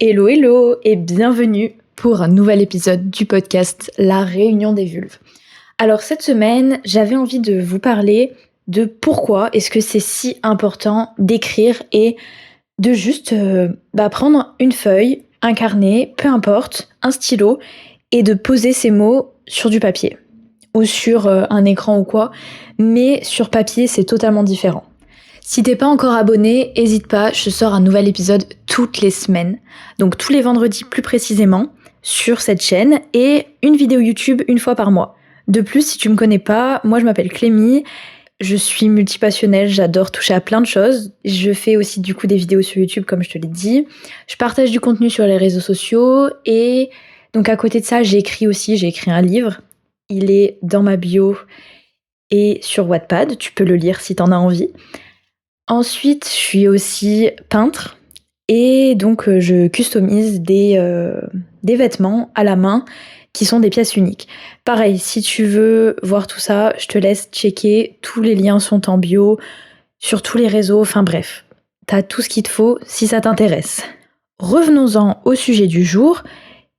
Hello hello et bienvenue pour un nouvel épisode du podcast La Réunion des Vulves. Alors cette semaine, j'avais envie de vous parler de pourquoi est-ce que c'est si important d'écrire et de juste prendre une feuille, un carnet, peu importe, un stylo et de poser ces mots sur du papier ou sur un écran ou quoi, mais sur papier c'est totalement différent. Si t'es pas encore abonné, hésite pas, je sors un nouvel épisode toutes les semaines, donc tous les vendredis plus précisément, sur cette chaîne, et une vidéo YouTube une fois par mois. De plus, si tu me connais pas, moi je m'appelle Clémy, je suis multipassionnelle, j'adore toucher à plein de choses. Je fais aussi du coup des vidéos sur YouTube comme je te l'ai dit. Je partage du contenu sur les réseaux sociaux et donc à côté de ça, j'écris aussi, j'ai écrit un livre. Il est dans ma bio et sur Wattpad, tu peux le lire si t'en as envie. Ensuite, je suis aussi peintre et donc je customise des vêtements à la main qui sont des pièces uniques. Pareil, si tu veux voir tout ça, je te laisse checker. Tous les liens sont en bio, sur tous les réseaux, enfin bref. T'as tout ce qu'il te faut si ça t'intéresse. Revenons-en au sujet du jour,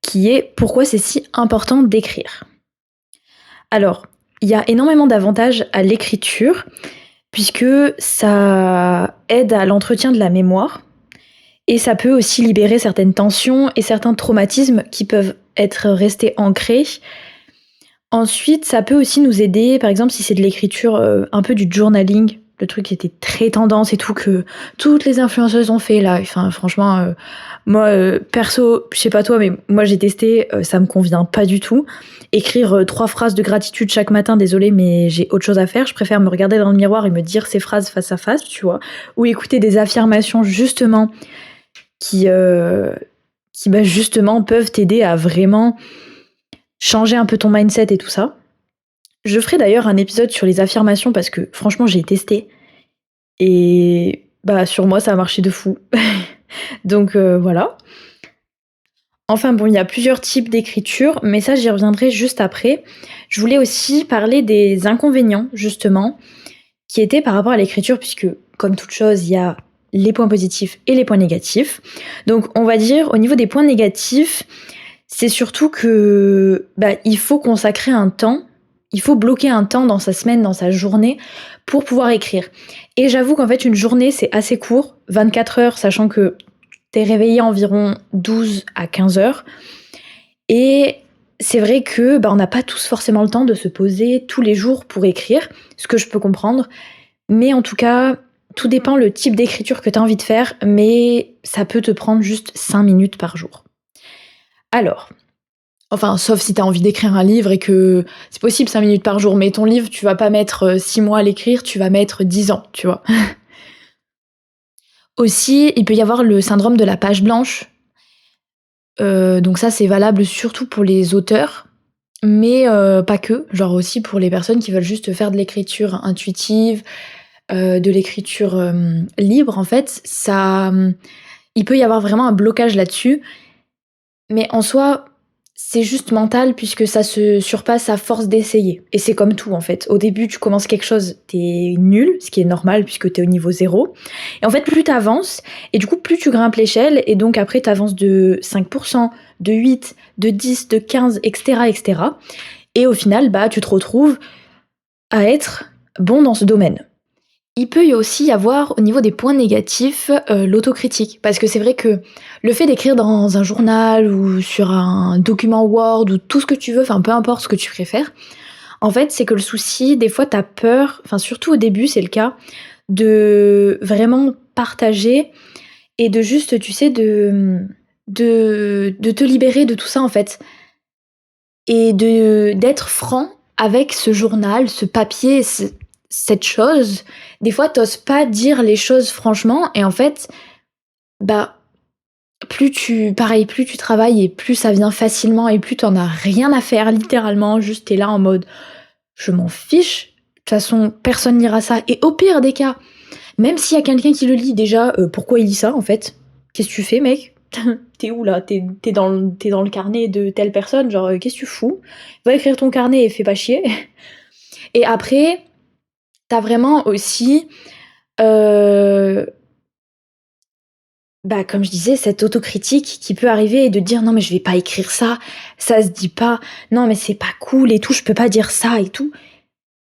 qui est pourquoi c'est si important d'écrire. Alors, il y a énormément d'avantages à l'écriture, puisque ça aide à l'entretien de la mémoire et ça peut aussi libérer certaines tensions et certains traumatismes qui peuvent être restés ancrés. Ensuite, ça peut aussi nous aider, par exemple si c'est de l'écriture, un peu du journaling, le truc qui était très tendance et tout, que toutes les influenceuses ont fait là. Enfin franchement, moi, perso, je sais pas toi, mais moi j'ai testé, ça me convient pas du tout. Écrire 3 phrases de gratitude chaque matin, désolée, mais j'ai autre chose à faire. Je préfère me regarder dans le miroir et me dire ces phrases face à face, tu vois? Ou écouter des affirmations justement qui, justement peuvent t'aider à vraiment changer un peu ton mindset et tout ça. Je ferai d'ailleurs un épisode sur les affirmations parce que franchement j'ai testé et sur moi ça a marché de fou. Donc voilà. Enfin bon, il y a plusieurs types d'écriture, mais ça j'y reviendrai juste après. Je voulais aussi parler des inconvénients justement qui étaient par rapport à l'écriture puisque comme toute chose, il y a les points positifs et les points négatifs. Donc on va dire au niveau des points négatifs, c'est surtout que il faut consacrer un temps, il faut bloquer un temps dans sa semaine, dans sa journée pour pouvoir écrire. Et j'avoue qu'en fait une journée c'est assez court, 24 heures, sachant que t'es réveillé environ 12 à 15 heures. Et c'est vrai que on n'a pas tous forcément le temps de se poser tous les jours pour écrire, ce que je peux comprendre. Mais en tout cas, tout dépend le type d'écriture que tu as envie de faire, mais ça peut te prendre juste 5 minutes par jour. Alors, enfin, sauf si t'as envie d'écrire un livre et que c'est possible 5 minutes par jour, mais ton livre, tu vas pas mettre 6 mois à l'écrire, tu vas mettre 10 ans, tu vois. Aussi, il peut y avoir le syndrome de la page blanche. Donc ça, c'est valable surtout pour les auteurs, mais pas que. Genre aussi pour les personnes qui veulent juste faire de l'écriture intuitive, de l'écriture, libre en fait. Il peut y avoir vraiment un blocage là-dessus. Mais en soi, c'est juste mental puisque ça se surpasse à force d'essayer. Et c'est comme tout en fait. Au début, tu commences quelque chose, t'es nul, ce qui est normal puisque t'es au niveau 0. Et en fait, plus t'avances, et du coup, plus tu grimpes l'échelle, et donc après, t'avances de 5%, de 8, de 10, de 15, etc., etc. Et au final, tu te retrouves à être bon dans ce domaine. Il peut y aussi y avoir au niveau des points négatifs, l'autocritique. Parce que c'est vrai que le fait d'écrire dans un journal ou sur un document Word ou tout ce que tu veux, enfin peu importe ce que tu préfères, en fait, c'est que le souci, des fois, tu peur, enfin surtout au début, c'est le cas, de vraiment partager et de juste, tu sais, de te libérer de tout ça, en fait. Et d'être franc avec ce journal, ce papier, cette chose. Des fois, t'oses pas dire les choses franchement et en fait, bah, plus tu travailles et plus ça vient facilement et plus t'en as rien à faire littéralement, juste t'es là en mode: «Je m'en fiche, de toute façon personne lira ça» et au pire des cas, même s'il y a quelqu'un qui le lit déjà, pourquoi il lit ça en fait? Qu'est-ce que tu fais mec? T'es où là? T'es dans le carnet de telle personne, genre, qu'est-ce que tu fous? Va écrire ton carnet et fais pas chier. Et après, t'as vraiment aussi, heu, Bah, comme je disais, cette autocritique qui peut arriver et de dire: «Non mais je vais pas écrire ça, ça se dit pas. Non mais c'est pas cool et tout, je peux pas dire ça et tout».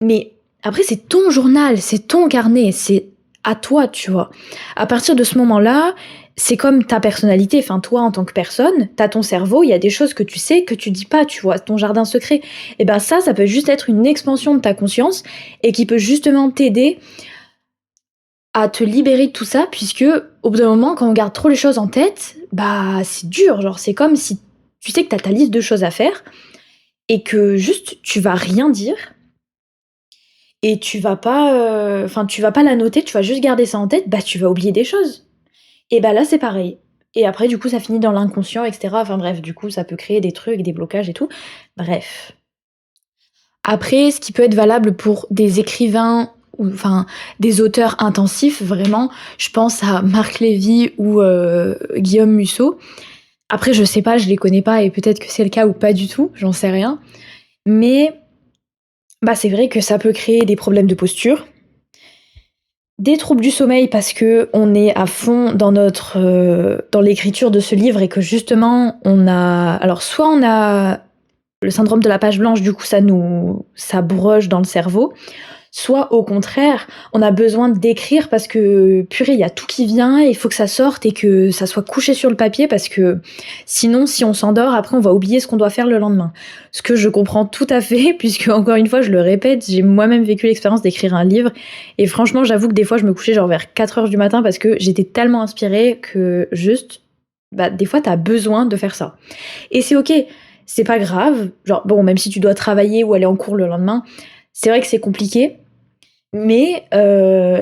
Mais après c'est ton journal, c'est ton carnet, c'est à toi, tu vois? À partir de ce moment-là, c'est comme ta personnalité, enfin toi en tant que personne, tu as ton cerveau, il y a des choses que tu sais que tu dis pas, tu vois? Ton jardin secret et ben ça peut juste être une expansion de ta conscience et qui peut justement t'aider à te libérer de tout ça puisque, au bout d'un moment, quand on garde trop les choses en tête, bah, c'est dur. Genre, c'est comme si tu sais que tu as ta liste de choses à faire et que juste tu vas rien dire et tu vas pas, enfin, tu vas pas la noter, tu vas juste garder ça en tête, bah, tu vas oublier des choses et bah, là, c'est pareil et après, du coup, ça finit dans l'inconscient et cetera. Enfin bref, du coup, ça peut créer des trucs, des blocages et tout. Bref. Après, ce qui peut être valable pour des écrivains ou enfin des auteurs intensifs, vraiment, je pense à Marc Lévy ou Guillaume Musso. Après, je sais pas, je les connais pas et peut-être que c'est le cas ou pas du tout, j'en sais rien. Mais bah, c'est vrai que ça peut créer des problèmes de posture, des troubles du sommeil parce que on est à fond dans notre, dans l'écriture de ce livre et que justement on a alors soit on a le syndrome de la page blanche, du coup ça broche dans le cerveau. Soit au contraire, on a besoin d'écrire parce que purée, il y a tout qui vient, il faut que ça sorte et que ça soit couché sur le papier parce que sinon, si on s'endort, après on va oublier ce qu'on doit faire le lendemain. Ce que je comprends tout à fait puisque encore une fois, je le répète, j'ai moi-même vécu l'expérience d'écrire un livre et franchement, j'avoue que des fois, je me couchais genre vers 4 heures du matin parce que j'étais tellement inspirée que juste, bah, des fois, tu as besoin de faire ça. Et c'est OK, c'est pas grave, genre bon, même si tu dois travailler ou aller en cours le lendemain, c'est vrai que c'est compliqué, mais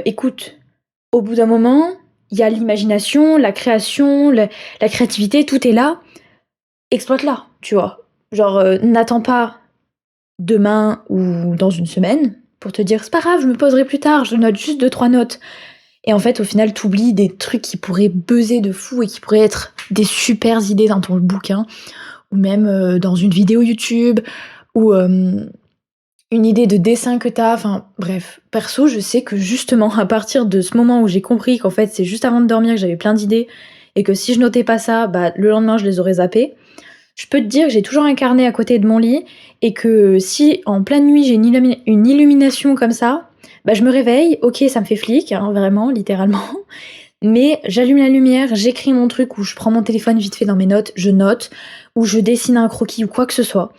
écoute, au bout d'un moment, il y a l'imagination, la création, la créativité, tout est là. Exploite-la, tu vois? Genre, n'attends pas demain ou dans une semaine pour te dire: «C'est pas grave, je me poserai plus tard, je note juste deux trois notes» et en fait, au final, tu oublies des trucs qui pourraient buzzer de fou et qui pourraient être des supers idées dans ton bouquin ou même, dans une vidéo YouTube ou une idée de dessin que tu as, enfin bref. Perso, je sais que justement à partir de ce moment où j'ai compris qu'en fait c'est juste avant de dormir que j'avais plein d'idées et que si je notais pas ça, bah, le lendemain je les aurais zappées. Je peux te dire que j'ai toujours un carnet à côté de mon lit et que si en pleine nuit j'ai une illumination comme ça, bah, je me réveille, OK ça me fait flic, hein, vraiment littéralement, mais j'allume la lumière, j'écris mon truc ou je prends mon téléphone vite fait dans mes notes, je note ou je dessine un croquis ou quoi que ce soit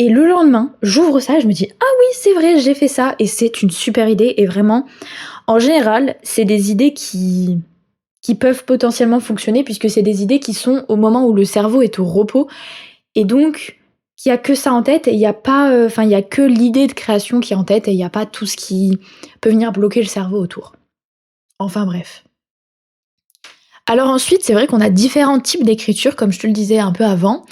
et le lendemain, j'ouvre ça et je me dis: «Ah oui, c'est vrai, j'ai fait ça» et c'est une super idée et vraiment, en général, c'est des idées qui peuvent potentiellement fonctionner puisque c'est des idées qui sont au moment où le cerveau est au repos et donc qu'il y a que ça en tête et il y a pas, enfin, il y a que l'idée de création qui est en tête et il y a pas tout ce qui peut venir bloquer le cerveau autour. Enfin bref. Alors ensuite, c'est vrai qu'on a différents types d'écriture comme je te le disais un peu avant.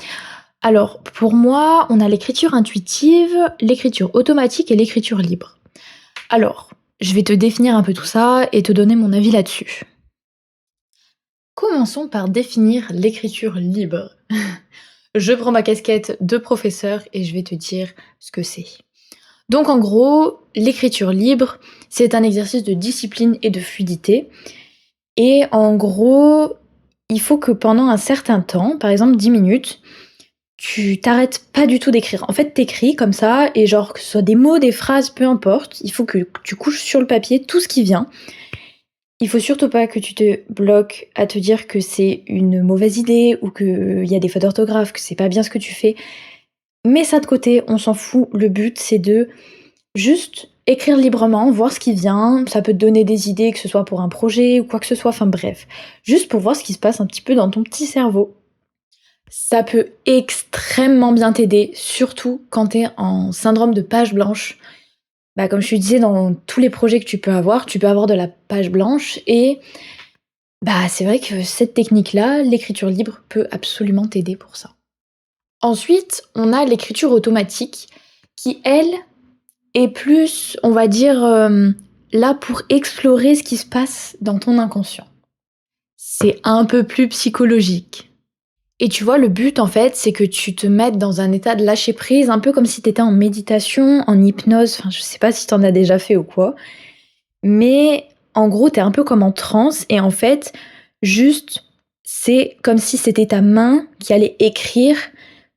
Alors, pour moi, on a l'écriture intuitive, l'écriture automatique et l'écriture libre. Alors, je vais te définir un peu tout ça et te donner mon avis là-dessus. Commençons par définir l'écriture libre. Je prends ma casquette de professeur et je vais te dire ce que c'est. Donc en gros, l'écriture libre, c'est un exercice de discipline et de fluidité. Et en gros, il faut que pendant un certain temps, par exemple 10 minutes, tu t'arrêtes pas du tout d'écrire. En fait, t'écris comme ça et genre que ce soit des mots, des phrases, peu importe, il faut que tu couches sur le papier tout ce qui vient. Il faut surtout pas que tu te bloques à te dire que c'est une mauvaise idée ou qu'il y a des fautes d'orthographe, que c'est pas bien ce que tu fais. Mets ça de côté, on s'en fout. Le but, c'est de juste écrire librement, voir ce qui vient. Ça peut te donner des idées, que ce soit pour un projet ou quoi que ce soit, enfin bref. Juste pour voir ce qui se passe un petit peu dans ton petit cerveau. Ça peut extrêmement bien t'aider, surtout quand tu es en syndrome de page blanche. Bah, comme je te disais, dans tous les projets que tu peux avoir de la page blanche et bah, c'est vrai que cette technique-là, l'écriture libre, peut absolument t'aider pour ça. Ensuite, on a l'écriture automatique qui, elle, est plus, on va dire, là pour explorer ce qui se passe dans ton inconscient. C'est un peu plus psychologique. Et tu vois, le but, en fait, c'est que tu te mettes dans un état de lâcher prise, un peu comme si tu étais en méditation, en hypnose, enfin, je sais pas si tu en as déjà fait ou quoi. Mais en gros, tu es un peu comme en transe et en fait, juste c'est comme si c'était ta main qui allait écrire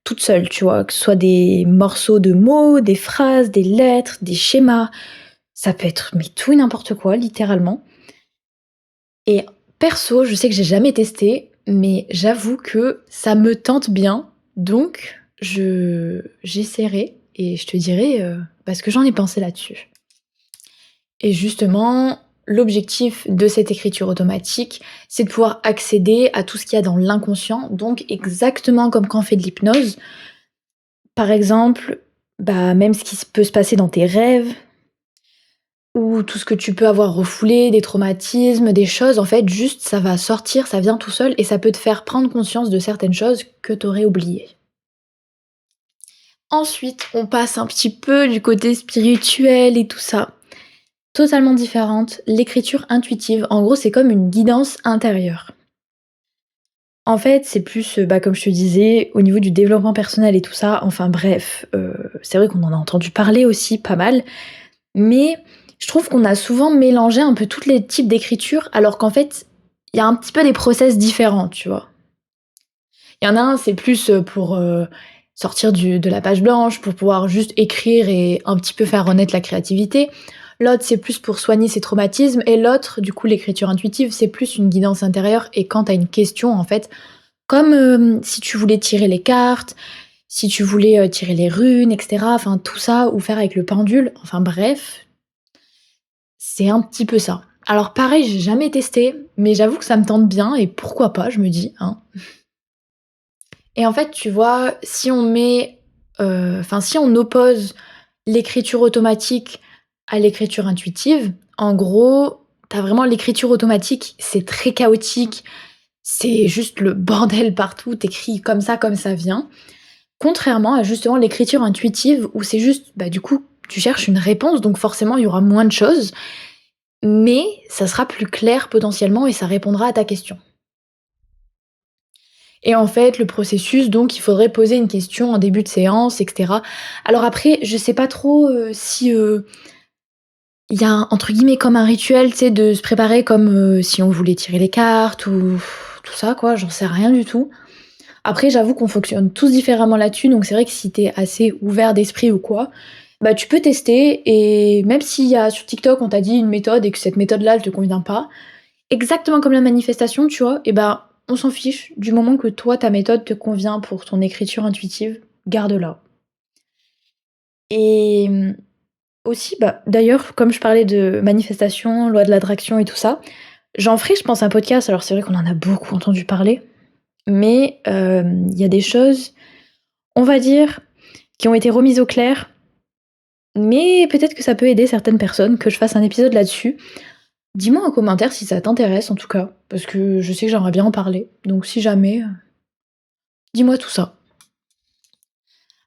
toute seule, tu vois? Que ce soit des morceaux de mots, des phrases, des lettres, des schémas, ça peut être mais tout et n'importe quoi littéralement et perso, je sais que j'ai jamais testé, mais j'avoue que ça me tente bien, donc j'essaierai et je te dirai, ce que j'en ai pensé là-dessus. Et justement, l'objectif de cette écriture automatique, c'est de pouvoir accéder à tout ce qu'il y a dans l'inconscient, donc exactement comme quand on fait de l'hypnose. Par exemple, même ce qui peut se passer dans tes rêves ou tout ce que tu peux avoir refoulé, des traumatismes, des choses, en fait, juste ça va sortir, ça vient tout seul et ça peut te faire prendre conscience de certaines choses que tu aurais oubliées. Ensuite, on passe un petit peu du côté spirituel et tout ça. Totalement différente, l'écriture intuitive, en gros, c'est comme une guidance intérieure. En fait, c'est plus, comme je te disais, au niveau du développement personnel et tout ça, enfin bref, c'est vrai qu'on en a entendu parler aussi pas mal, mais je trouve qu'on a souvent mélangé un peu tous les types d'écriture, alors qu'en fait, il y a un petit peu des process différents, tu vois? Il y en a un, c'est plus, pour, sortir de la page blanche, pour pouvoir juste écrire et un petit peu faire renaître la créativité. L'autre, c'est plus pour soigner ses traumatismes et l'autre, du coup, l'écriture intuitive, c'est plus une guidance intérieure et quand tu as une question, en fait, comme, si tu voulais tirer les cartes, si tu voulais, tirer les runes et cetera, enfin tout ça ou faire avec le pendule, enfin bref, c'est un petit peu ça. Alors pareil, j'ai jamais testé, mais j'avoue que ça me tente bien et pourquoi pas, je me dis, hein? Et en fait, tu vois, si on met, si on oppose l'écriture automatique à l'écriture intuitive, en gros, tu as vraiment l'écriture automatique, c'est très chaotique, c'est juste le bordel partout, tu écris comme ça vient. Contrairement à justement l'écriture intuitive où c'est juste, du coup, tu cherches une réponse, donc forcément il y aura moins de choses, mais ça sera plus clair potentiellement et ça répondra à ta question. Et en fait, le processus, donc, il faudrait poser une question en début de séance, et cetera. Alors après, je sais pas trop, si, il y a un entre guillemets «comme un rituel», tu sais, de se préparer comme, si on voulait tirer les cartes ou tout ça quoi, j'en sais rien du tout. Après, j'avoue qu'on fonctionne tous différemment là-dessus, donc c'est vrai que si tu es assez ouvert d'esprit ou quoi, tu peux tester et même s'il y a sur TikTok, on t'a dit une méthode et que cette méthode-là, elle te convient pas, exactement comme la manifestation, tu vois? On s'en fiche, du moment que toi, ta méthode te convient pour ton écriture intuitive, garde-la. Et aussi, d'ailleurs, comme je parlais de manifestation, loi de l'attraction et tout ça, j'en ferai, je pense, un podcast. Alors c'est vrai qu'on en a beaucoup entendu parler, mais il y a des choses, on va dire, qui ont été remises au clair, mais peut-être que ça peut aider certaines personnes que je fasse un épisode là-dessus. Dis-moi en commentaire si ça t'intéresse en tout cas, parce que je sais que j'aimerais bien en parler. Donc si jamais, dis-moi tout ça.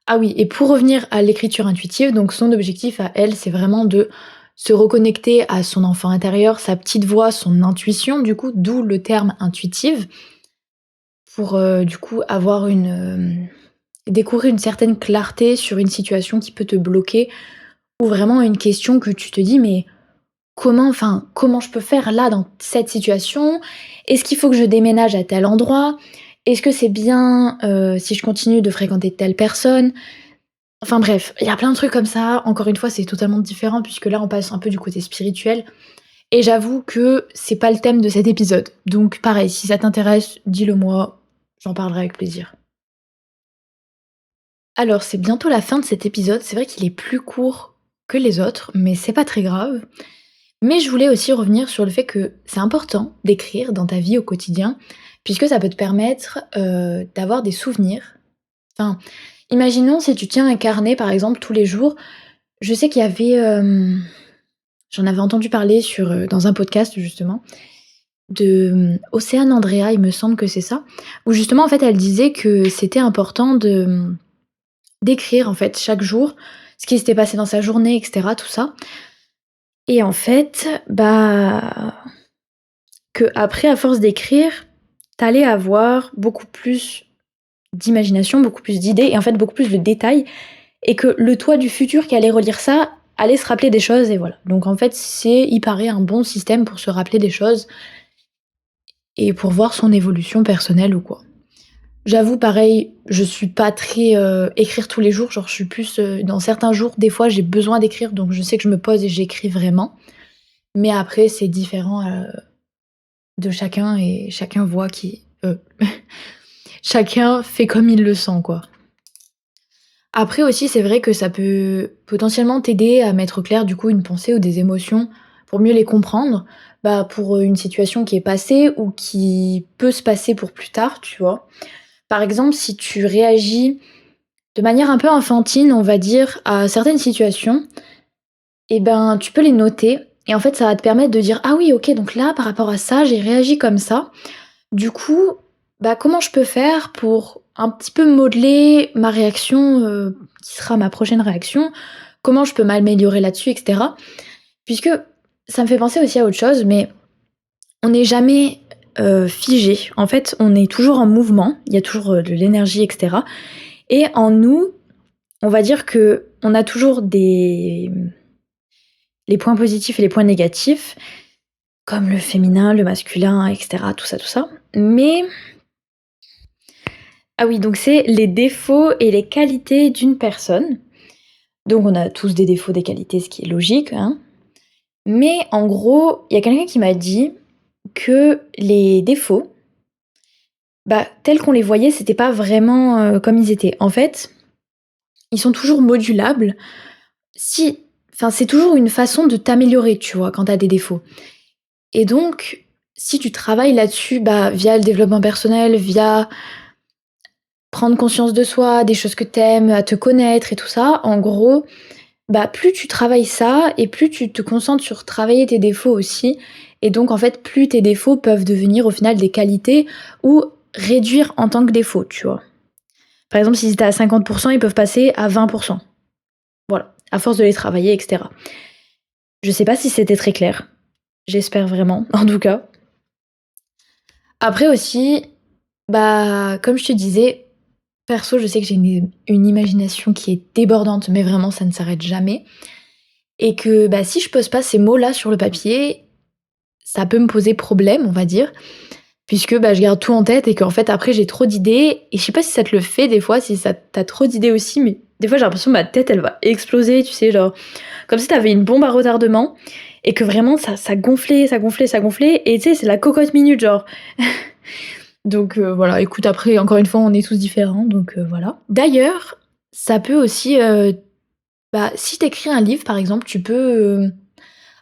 Ah oui, et pour revenir à l'écriture intuitive, donc son objectif à elle, c'est vraiment de se reconnecter à son enfant intérieur, sa petite voix, son intuition, du coup, d'où le terme intuitive, pour du coup avoir découvrir une certaine clarté sur une situation qui peut te bloquer, ou vraiment une question que tu te dis, mais comment je peux faire là dans cette situation? Est-ce qu'il faut que je déménage à tel endroit? Est-ce que c'est bien, si je continue de fréquenter telle personne? Enfin bref, il y a plein de trucs comme ça. Encore une fois, c'est totalement différent puisque là, on passe un peu du côté spirituel et j'avoue que c'est pas le thème de cet épisode. Donc pareil, si ça t'intéresse, dis-le moi, j'en parlerai avec plaisir. Alors, c'est bientôt la fin de cet épisode. C'est vrai qu'il est plus court que les autres, mais c'est pas très grave. Mais je voulais aussi revenir sur le fait que c'est important d'écrire dans ta vie au quotidien, puisque ça peut te permettre, d'avoir des souvenirs. Enfin, imaginons si tu tiens un carnet, par exemple, tous les jours. Je sais qu'il y avait, j'en avais entendu parler dans un podcast justement, de, Océane Andrea, il me semble que c'est ça, où justement, en fait, elle disait que c'était important d'écrire, en fait, chaque jour, ce qui s'était passé dans sa journée et cetera, tout ça et en fait, que après, à force d'écrire, t'allais avoir beaucoup plus d'imagination, beaucoup plus d'idées et en fait beaucoup plus de détails et que le toi du futur qui allait relire ça allait se rappeler des choses et voilà. Donc en fait, il paraît un bon système pour se rappeler des choses et pour voir son évolution personnelle ou quoi. J'avoue pareil, je suis pas très, écrire tous les jours, genre je suis plus, dans certains jours, des fois j'ai besoin d'écrire donc je sais que je me pose et j'écris vraiment. Mais après c'est différent, de chacun et chacun voit qui chacun fait comme il le sent, quoi. Après aussi, c'est vrai que ça peut potentiellement t'aider à mettre au clair, du coup, une pensée ou des émotions pour mieux les comprendre, bah, pour, une situation qui est passée ou qui peut se passer pour plus tard, tu vois? Par exemple, si tu réagis de manière un peu enfantine, on va dire, à certaines situations, et ben, tu peux les noter et en fait, ça va te permettre de dire: «Ah oui, OK, donc là, par rapport à ça, j'ai réagi comme ça. Du coup, bah, comment je peux faire pour un petit peu modeler ma réaction, qui sera ma prochaine réaction? Comment je peux m'améliorer là-dessus?» et cetera. Puisque ça me fait penser aussi à autre chose, mais on n'est jamais, figé. En fait, on est toujours en mouvement, il y a toujours, de l'énergie et cetera et en nous, on va dire que on a toujours les points positifs et les points négatifs, comme le féminin, le masculin et cetera, tout ça, tout ça. Mais ah oui, donc c'est les défauts et les qualités d'une personne. Donc on a tous des défauts, des qualités, ce qui est logique, hein. Mais en gros, il y a quelqu'un qui m'a dit que les défauts, bah, tels qu'on les voyait, c'était pas vraiment, comme ils étaient. En fait, ils sont toujours modulables si enfin, c'est toujours une façon de t'améliorer, tu vois, quand tu as des défauts. Et donc, si tu travailles là-dessus, bah, via le développement personnel, via prendre conscience de soi, des choses que t'aimes, à te connaître et tout ça, en gros, bah, plus tu travailles ça et plus tu te concentres sur travailler tes défauts aussi et donc en fait, plus tes défauts peuvent devenir au final des qualités ou réduire en tant que défaut, tu vois? Par exemple, s'ils étaient à 50, ils peuvent passer à 20. Voilà, à force de les travailler et cetera. Je sais pas si c'était très clair. J'espère vraiment, en tout cas. Après aussi, bah, comme je te disais, perso, je sais que j'ai une imagination qui est débordante, mais vraiment ça ne s'arrête jamais et que, bah, si je pose pas ces mots-là sur le papier, ça peut me poser problème, on va dire, puisque, bah, je garde tout en tête et qu'en fait après j'ai trop d'idées et je sais pas si ça te le fait des fois, si ça tu trop d'idées aussi, mais des fois j'ai l'impression que ma tête elle va exploser, tu sais? Genre, comme si t'avais une bombe à retardement et que vraiment ça gonflait, ça gonflait, ça gonflait et tu sais, c'est la cocotte minute genre. Donc voilà, écoute après encore une fois on est tous différents donc voilà. D'ailleurs, ça peut aussi, bah, si t'écris un livre par exemple, tu peux,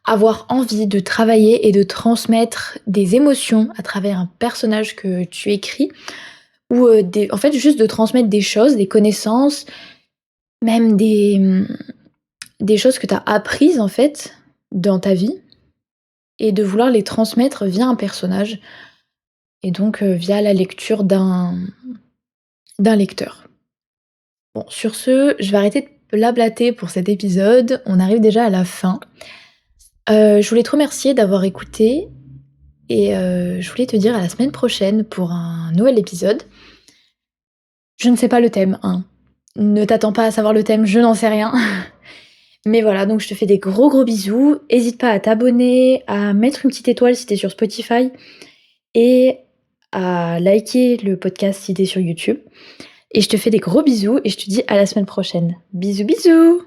avoir envie de travailler et de transmettre des émotions à travers un personnage que tu écris ou, des en fait, juste de transmettre des choses, des connaissances, même des choses que tu as apprises, en fait, dans ta vie et de vouloir les transmettre via un personnage et donc, via la lecture d'un lecteur. Bon, sur ce, je vais arrêter de blablater pour cet épisode, on arrive déjà à la fin. Je voulais te remercier d'avoir écouté et je voulais te dire à la semaine prochaine pour un nouvel épisode. Je ne sais pas le thème, hein. Ne t'attends pas à savoir le thème, je n'en sais rien. Mais voilà, donc je te fais des gros, gros bisous. Hésite pas à t'abonner, à mettre une petite étoile si tu sur Spotify et à liker le podcast si tu sur YouTube. Et je te fais des gros bisous et je te dis à la semaine prochaine. Bisous, bisous!